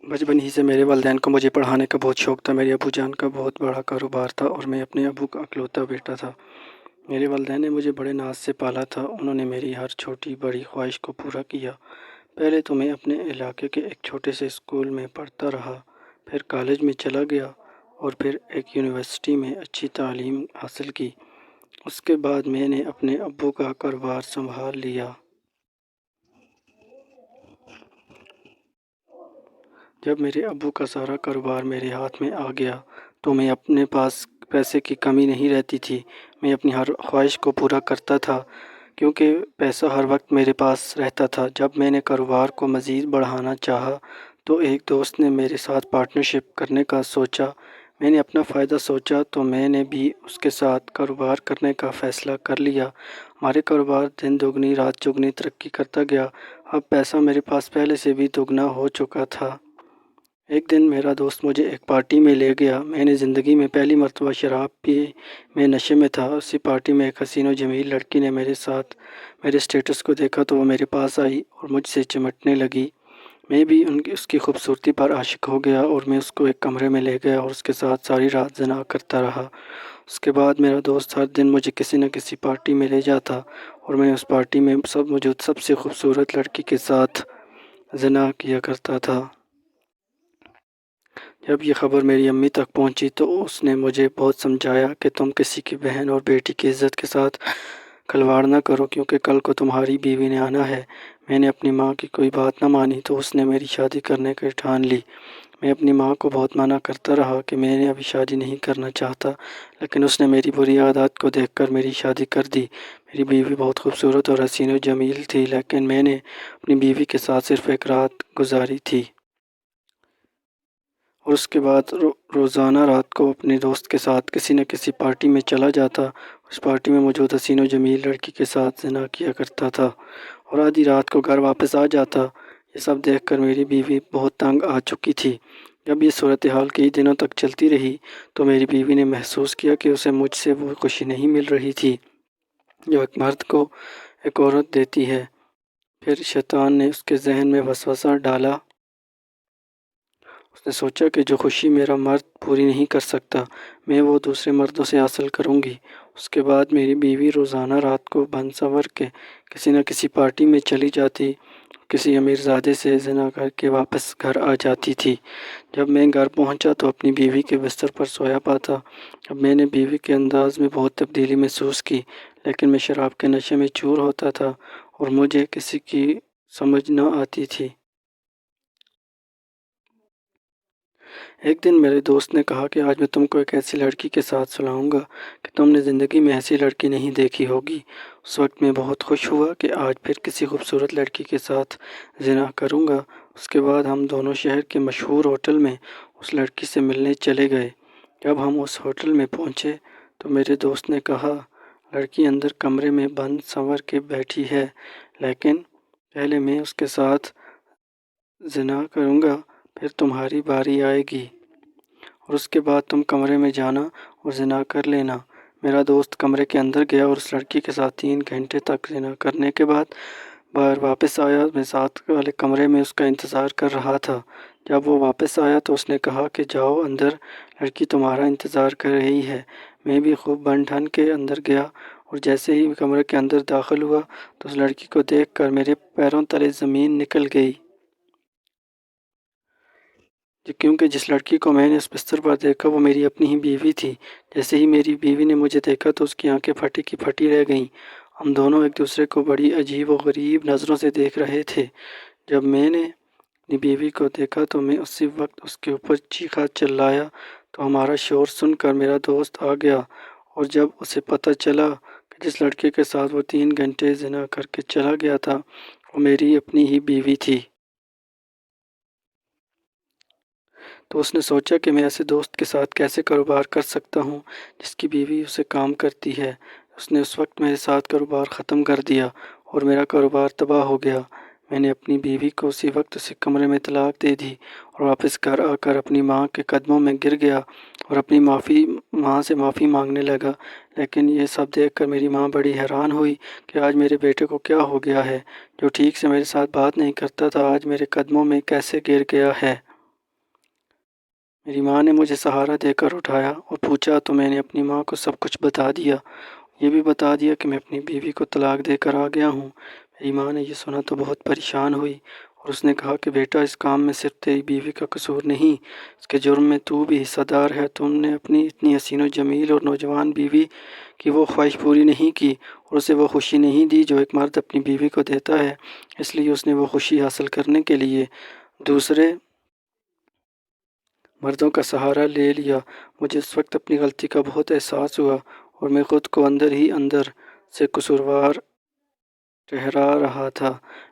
بچپن ہی سے میرے والدین کو مجھے پڑھانے کا بہت شوق تھا۔ میرے ابو جان کا بہت بڑا کاروبار تھا اور میں اپنے ابو کا اکلوتا بیٹا تھا۔ میرے والدین نے مجھے بڑے ناز سے پالا تھا۔ انہوں نے میری ہر چھوٹی بڑی خواہش کو پورا کیا۔ پہلے تو میں اپنے علاقے کے ایک چھوٹے سے اسکول میں پڑھتا رہا، پھر کالج میں چلا گیا اور پھر ایک یونیورسٹی میں اچھی تعلیم حاصل کی۔ اس کے بعد میں نے اپنے ابو کا کاروبار سنبھال لیا۔ جب میرے ابو کا سارا کاروبار میرے ہاتھ میں آ گیا تو میں اپنے پاس پیسے کی کمی نہیں رہتی تھی۔ میں اپنی ہر خواہش کو پورا کرتا تھا کیونکہ پیسہ ہر وقت میرے پاس رہتا تھا۔ جب میں نے کاروبار کو مزید بڑھانا چاہا تو ایک دوست نے میرے ساتھ پارٹنرشپ کرنے کا سوچا۔ میں نے اپنا فائدہ سوچا تو میں نے بھی اس کے ساتھ کاروبار کرنے کا فیصلہ کر لیا۔ ہمارے کاروبار دن دگنی رات چگنی ترقی کرتا گیا۔ اب پیسہ میرے پاس پہلے سے بھی دگنا ہو چکا تھا۔ ایک دن میرا دوست مجھے ایک پارٹی میں لے گیا۔ میں نے زندگی میں پہلی مرتبہ شراب پی میں نشے میں تھا۔ اسی پارٹی میں ایک حسین و جمیل لڑکی نے میرے اسٹیٹس کو دیکھا تو وہ میرے پاس آئی اور مجھ سے چمٹنے لگی۔ میں بھی اس کی خوبصورتی پر عاشق ہو گیا اور میں اس کو ایک کمرے میں لے گیا اور اس کے ساتھ ساری رات زنا کرتا رہا۔ اس کے بعد میرا دوست ہر دن مجھے کسی نہ کسی پارٹی میں لے جاتا اور میں اس پارٹی میں موجود سب سے خوبصورت لڑکی کے ساتھ زنا کیا کرتا تھا۔ جب یہ خبر میری امی تک پہنچی تو اس نے مجھے بہت سمجھایا کہ تم کسی کی بہن اور بیٹی کی عزت کے ساتھ کھلواڑ نہ کرو کیونکہ کل کو تمہاری بیوی نے آنا ہے۔ میں نے اپنی ماں کی کوئی بات نہ مانی تو اس نے میری شادی کرنے کی ٹھان لی۔ میں اپنی ماں کو بہت منع کرتا رہا کہ میں نے ابھی شادی نہیں کرنا چاہتا، لیکن اس نے میری بری عادات کو دیکھ کر میری شادی کر دی۔ میری بیوی بہت خوبصورت اور حسین و جمیل تھی، لیکن میں نے اپنی بیوی کے ساتھ صرف ایک رات گزاری تھی اور اس کے بعد روزانہ رات کو اپنے دوست کے ساتھ کسی نہ کسی پارٹی میں چلا جاتا۔ اس پارٹی میں موجود حسین و جمیل لڑکی کے ساتھ زنا کیا کرتا تھا اور آدھی رات کو گھر واپس آ جاتا۔ یہ سب دیکھ کر میری بیوی بہت تنگ آ چکی تھی۔ جب یہ صورتحال کئی دنوں تک چلتی رہی تو میری بیوی نے محسوس کیا کہ اسے مجھ سے وہ خوشی نہیں مل رہی تھی جو ایک مرد کو ایک عورت دیتی ہے۔ پھر شیطان نے اس کے ذہن میں وسوسہ ڈالا۔ اس نے سوچا کہ جو خوشی میرا مرد پوری نہیں کر سکتا میں وہ دوسرے مردوں سے حاصل کروں گی۔ اس کے بعد میری بیوی روزانہ رات کو بن سنور کے کسی نہ کسی پارٹی میں چلی جاتی، کسی امیر زادے سے زنا کر کے واپس گھر آ جاتی تھی۔ جب میں گھر پہنچا تو اپنی بیوی کے بستر پر سویا پاتا۔ اب میں نے بیوی کے انداز میں بہت تبدیلی محسوس کی، لیکن میں شراب کے نشے میں چور ہوتا تھا اور مجھے کسی کی سمجھ نہ آتی تھی۔ ایک دن میرے دوست نے کہا کہ آج میں تم کو ایک ایسی لڑکی کے ساتھ سلاؤں گا کہ تم نے زندگی میں ایسی لڑکی نہیں دیکھی ہوگی۔ اس وقت میں بہت خوش ہوا کہ آج پھر کسی خوبصورت لڑکی کے ساتھ زنا کروں گا۔ اس کے بعد ہم دونوں شہر کے مشہور ہوٹل میں اس لڑکی سے ملنے چلے گئے۔ جب ہم اس ہوٹل میں پہنچے تو میرے دوست نے کہا، لڑکی اندر کمرے میں بن سنور کے بیٹھی ہے، لیکن پہلے میں اس کے ساتھ زنا کروں گا، پھر تمہاری باری آئے گی اور اس کے بعد تم کمرے میں جانا اور زنا کر لینا۔ میرا دوست کمرے کے اندر گیا اور اس لڑکی کے ساتھ 3 گھنٹے تک زنا کرنے کے بعد باہر واپس آیا۔ میں ساتھ والے کمرے میں اس کا انتظار کر رہا تھا۔ جب وہ واپس آیا تو اس نے کہا کہ جاؤ اندر، لڑکی تمہارا انتظار کر رہی ہے۔ میں بھی خوب بن ٹھن کے اندر گیا اور جیسے ہی کمرے کے اندر داخل ہوا تو اس لڑکی کو دیکھ کر میرے پیروں تلے زمین نکل گئی، کیونکہ جس لڑکی کو میں نے اس بستر پر دیکھا وہ میری اپنی ہی بیوی تھی۔ جیسے ہی میری بیوی نے مجھے دیکھا تو اس کی آنکھیں پھٹی کی پھٹی رہ گئیں۔ ہم دونوں ایک دوسرے کو بڑی عجیب و غریب نظروں سے دیکھ رہے تھے۔ جب میں نے اپنی بیوی کو دیکھا تو میں اسی وقت اس کے اوپر چیخا چلایا تو ہمارا شور سن کر میرا دوست آ گیا اور جب اسے پتہ چلا کہ جس لڑکے کے ساتھ وہ 3 گھنٹے زنا کر کے چلا گیا تھا وہ میری اپنی ہی بیوی تھی، تو اس نے سوچا کہ میں ایسے دوست کے ساتھ کیسے کاروبار کر سکتا ہوں جس کی بیوی اسے کام کرتی ہے۔ اس نے اس وقت میرے ساتھ کاروبار ختم کر دیا اور میرا کاروبار تباہ ہو گیا۔ میں نے اپنی بیوی کو اسی وقت اسے کمرے میں طلاق دے دی اور واپس گھر آ کر اپنی ماں کے قدموں میں گر گیا اور اپنی ماں سے معافی مانگنے لگا۔ لیکن یہ سب دیکھ کر میری ماں بڑی حیران ہوئی کہ آج میرے بیٹے کو کیا ہو گیا ہے، جو ٹھیک سے میرے ساتھ بات نہیں کرتا تھا، آج میرے قدموں میں کیسے گر گیا ہے۔ میری ماں نے مجھے سہارا دے کر اٹھایا اور پوچھا تو میں نے اپنی ماں کو سب کچھ بتا دیا، یہ بھی بتا دیا کہ میں اپنی بیوی کو طلاق دے کر آ گیا ہوں۔ میری ماں نے یہ سنا تو بہت پریشان ہوئی اور اس نے کہا کہ بیٹا، اس کام میں صرف تیری بیوی کا قصور نہیں، اس کے جرم میں تو بھی حصہ دار ہے۔ تم نے اپنی اتنی حسین و جمیل اور نوجوان بیوی کی وہ خواہش پوری نہیں کی اور اسے وہ خوشی نہیں دی جو ایک مرد اپنی بیوی کو دیتا ہے، اس لیے اس نے وہ خوشی حاصل کرنے کے لیے دوسرے مردوں کا سہارا لے لیا۔ مجھے اس وقت اپنی غلطی کا بہت احساس ہوا اور میں خود کو اندر ہی اندر سے قصوروار ٹھہرا رہا تھا،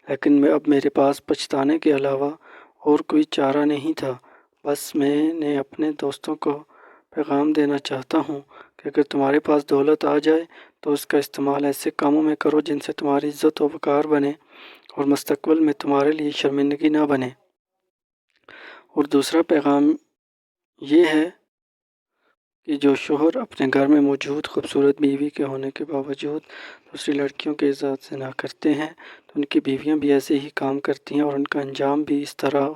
لیکن اب میرے پاس پچھتانے کے علاوہ اور کوئی چارہ نہیں تھا۔ بس میں نے اپنے دوستوں کو پیغام دینا چاہتا ہوں کہ اگر تمہارے پاس دولت آ جائے تو اس کا استعمال ایسے کاموں میں کرو جن سے تمہاری عزت و وقار بنے اور مستقبل میں تمہارے لیے شرمندگی نہ بنے۔ اور دوسرا پیغام یہ ہے کہ جو شوہر اپنے گھر میں موجود خوبصورت بیوی کے ہونے کے باوجود دوسری لڑکیوں کے ساتھ زنا کرتے ہیں تو ان کی بیویاں بھی ایسے ہی کام کرتی ہیں اور ان کا انجام بھی اس طرح